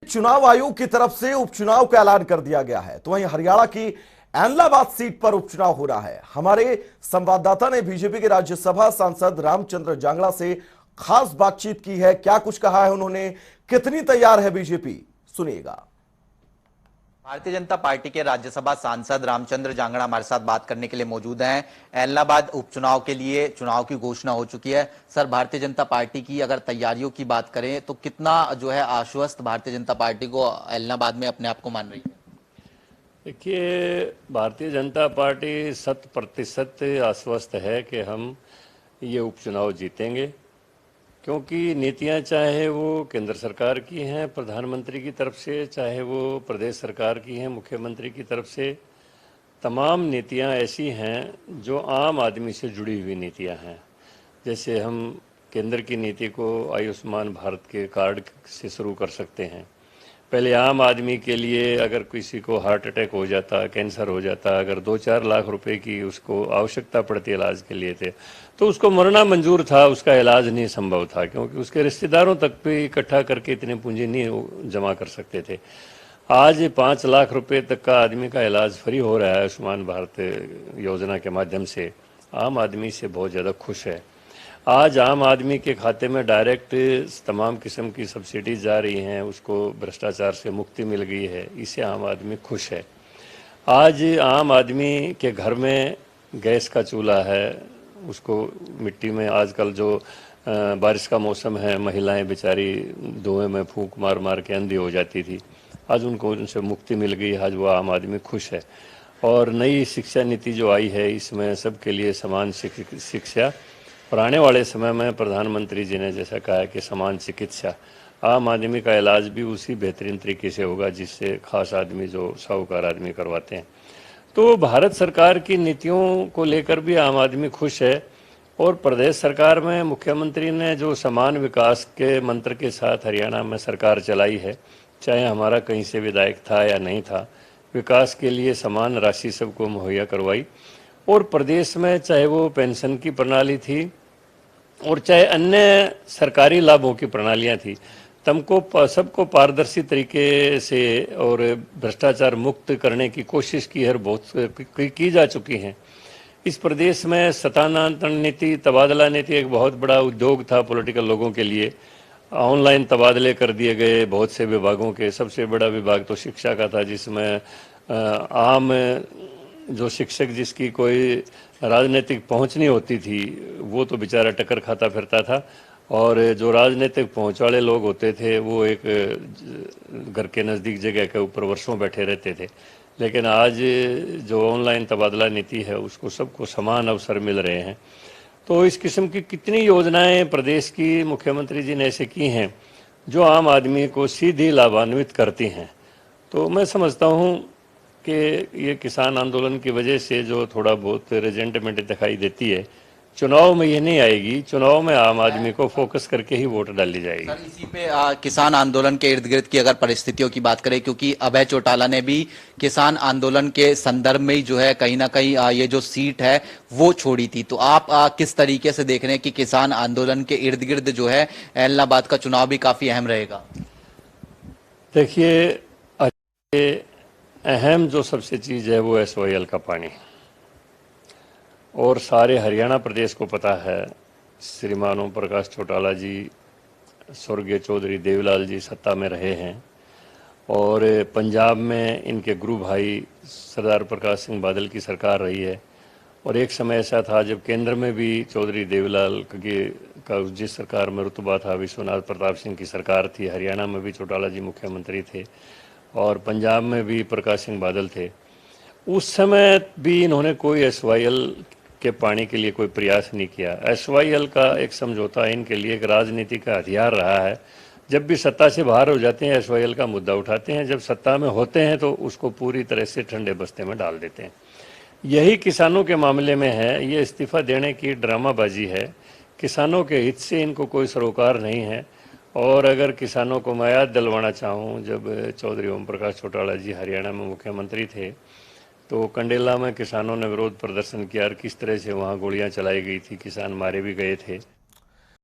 चुनाव आयोग की तरफ से उपचुनाव का ऐलान कर दिया गया है, तो वहीं हरियाणा की एलनाबाद सीट पर उपचुनाव हो रहा है। हमारे संवाददाता ने बीजेपी के राज्यसभा सांसद रामचंद्र जांगड़ा से खास बातचीत की है। क्या कुछ कहा है उन्होंने, कितनी तैयार है बीजेपी, सुनिएगा। भारतीय जनता पार्टी के राज्यसभा सांसद रामचंद्र जांगड़ा हमारे साथ बात करने के लिए मौजूद हैं। एलनाबाद उपचुनाव के लिए चुनाव की घोषणा हो चुकी है। सर, भारतीय जनता पार्टी की अगर तैयारियों की बात करें तो कितना जो है आश्वस्त भारतीय जनता पार्टी को एलनाबाद में अपने आप को मान रही है? देखिए, भारतीय जनता पार्टी 100% आश्वस्त है कि हम ये उपचुनाव जीतेंगे, क्योंकि नीतियां चाहे वो केंद्र सरकार की हैं प्रधानमंत्री की तरफ से, चाहे वो प्रदेश सरकार की हैं मुख्यमंत्री की तरफ से, तमाम नीतियां ऐसी हैं जो आम आदमी से जुड़ी हुई नीतियां हैं। जैसे हम केंद्र की नीति को आयुष्मान भारत के कार्ड से शुरू कर सकते हैं। पहले आम आदमी के लिए अगर किसी को हार्ट अटैक हो जाता, कैंसर हो जाता, अगर 2-4 लाख रुपए की उसको आवश्यकता पड़ती इलाज के लिए थे, तो उसको मरना मंजूर था, उसका इलाज नहीं संभव था, क्योंकि उसके रिश्तेदारों तक भी इकट्ठा करके इतने पूंजी नहीं जमा कर सकते थे। आज 5 लाख रुपए तक का आदमी का इलाज फ्री हो रहा है आयुष्मान भारत योजना के माध्यम से। आम आदमी से बहुत ज़्यादा खुश है। आज आम आदमी के खाते में डायरेक्ट तमाम किस्म की सब्सिडी जा रही हैं, उसको भ्रष्टाचार से मुक्ति मिल गई है, इससे आम आदमी खुश है। आज आम आदमी के घर में गैस का चूल्हा है, उसको मिट्टी में आजकल जो बारिश का मौसम है, महिलाएं बेचारी धुएं में फूंक मार मार के अंधी हो जाती थी, आज उनको उनसे मुक्ति मिल गई। आज वो आम आदमी खुश है। और नई शिक्षा नीति जो आई है, इसमें सबके लिए समान शिक्षा, और आने वाले समय में प्रधानमंत्री जी ने जैसा कहा है कि समान चिकित्सा, आम आदमी का इलाज भी उसी बेहतरीन तरीके से होगा जिससे खास आदमी जो साहूकार आदमी करवाते हैं। तो भारत सरकार की नीतियों को लेकर भी आम आदमी खुश है। और प्रदेश सरकार में मुख्यमंत्री ने जो समान विकास के मंत्र के साथ हरियाणा में सरकार चलाई है, चाहे हमारा कहीं से विधायक था या नहीं था, विकास के लिए समान राशि सबको मुहैया करवाई। और प्रदेश में चाहे वो पेंशन की प्रणाली थी और चाहे अन्य सरकारी लाभों की प्रणालियां थी, तुमको सबको पारदर्शी तरीके से और भ्रष्टाचार मुक्त करने की कोशिश की है, बहुत की जा चुकी हैं। इस प्रदेश में स्थानांतरण नीति, तबादला नीति एक बहुत बड़ा उद्योग था पॉलिटिकल लोगों के लिए। ऑनलाइन तबादले कर दिए गए बहुत से विभागों के। सबसे बड़ा विभाग तो शिक्षा का था, जिसमें आम जो शिक्षक जिसकी कोई राजनीतिक पहुंच नहीं होती थी, वो तो बेचारा टक्कर खाता फिरता था, और जो राजनीतिक पहुंच वाले लोग होते थे वो एक घर के नज़दीक जगह के ऊपर वर्षों बैठे रहते थे। लेकिन आज जो ऑनलाइन तबादला नीति है, उसको सबको समान अवसर मिल रहे हैं। तो इस किस्म की कितनी योजनाएं प्रदेश की मुख्यमंत्री जी ने ऐसे की हैं जो आम आदमी को सीधी लाभान्वित करती हैं। तो मैं समझता हूं कि ये किसान आंदोलन की वजह से जो थोड़ा बहुत रेजेंटमेंट दिखाई देती है, चुनाव में ये नहीं आएगी। चुनाव में आम आदमी को फोकस करके ही वोट डाली जाएगी। सर, इसी पे किसान आंदोलन के इर्द गिर्द की अगर परिस्थितियों की बात करें, क्योंकि अभय चौटाला ने भी किसान आंदोलन के संदर्भ में ही जो है कहीं ना कहीं ये जो सीट है वो छोड़ी थी, तो आप किस तरीके से देख रहे हैं कि किसान आंदोलन के इर्द गिर्द जो है एलनाबाद का चुनाव भी काफी अहम रहेगा? देखिए, अहम जो सबसे चीज़ है वो SYL का पानी, और सारे हरियाणा प्रदेश को पता है श्रीमान ओम प्रकाश चौटाला जी, स्वर्गीय चौधरी देवीलाल जी सत्ता में रहे हैं, और पंजाब में इनके गुरु भाई सरदार प्रकाश सिंह बादल की सरकार रही है। और एक समय ऐसा था जब केंद्र में भी चौधरी देवीलाल का जिस सरकार में रुतबा था, विश्वनाथ प्रताप सिंह की सरकार थी, हरियाणा में भी चौटाला जी मुख्यमंत्री थे, और पंजाब में भी प्रकाश सिंह बादल थे। उस समय भी इन्होंने कोई SYL के पानी के लिए कोई प्रयास नहीं किया। SYL का एक समझौता इनके लिए एक राजनीति का हथियार रहा है। जब भी सत्ता से बाहर हो जाते हैं SYL का मुद्दा उठाते हैं, जब सत्ता में होते हैं तो उसको पूरी तरह से ठंडे बस्ते में डाल देते हैं। यही किसानों के मामले में है। ये इस्तीफा देने की ड्रामाबाजी है। किसानों के हित से इनको कोई सरोकार नहीं है। और अगर किसानों को मैं याद दिलवाना चाहूँ, जब चौधरी ओम प्रकाश चौटाला जी हरियाणा में मुख्यमंत्री थे तो कंडेला में किसानों ने विरोध प्रदर्शन किया और किस तरह से वहाँ गोलियां चलाई गई थी, किसान मारे भी गए थे।